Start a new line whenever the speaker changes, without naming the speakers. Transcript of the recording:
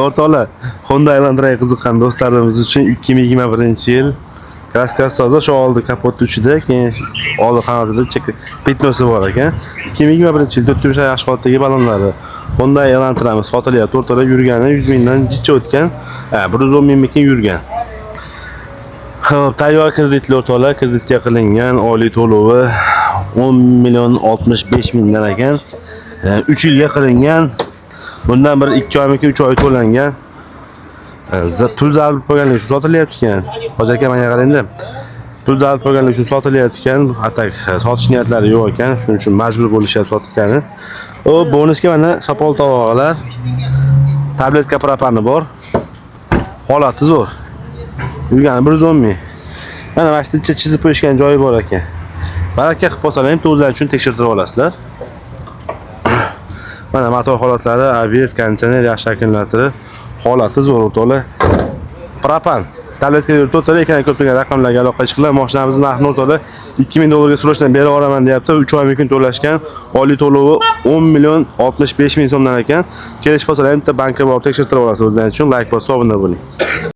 O'rtoqlar, Honda Elantra qiziqqan do'stlarimiz uchun 2021-yil kraskasi toza, shu oldi kapotni uchida, keyin oldi qanotida petnosi bor ekan. 2021-yil 4 yosh holatdagi balonlari Honda Elantra'miz sotilyapti. O'rtoqlar, yurgani 100 mingdan jicha o'tgan, 110 mingga yurgan. Xo'p, tayyor kreditli o'rtoqlar, kreditga qilingan oylik to'lovi 10,65 milliondan ekan. 3 yilga qilingan. Bundan bir 2 oymi 3 oy to'langan. Pul zarb bo'lganligi uchun sotilyapti ekan. Hoji aka, menga qarangda. Pul zarb bo'lganligi uchun sotilyapti ekan. Hatta sotish niyatlari yo'q ekan, shuning uchun majbur bo'lishyapti sotgani. O bonusga mana sopol tovoqlar, tabletka propani bor. Holati zo'r. Yurgani 110 ming. Mana vaqtida chizib qo'yishgan joyi bor ekan. Baraka qilib olsalar ham to'zlar uchun tekshirtirib olasizlar. Mana motor holatlari, ABS, konditsioner yaxshi shakllantirib, holati zo'r o'rtoqlar. Propan tabletka o'rtoqlar, ekan ko'plagan raqamlarga aloqa chiqinglar. Mashinamizning narxini o'rtoqlar 2000 dollarga surishdan beri olaman deyapti. 3 oy mumkin to'lashgan. Oylik to'lovi 10,65 million so'mdan ekan. Kelish bo'lsa ham bitta bankka borib tekshirtirib olasiz. O'zingizlar uchun like bosib obuna bo'ling.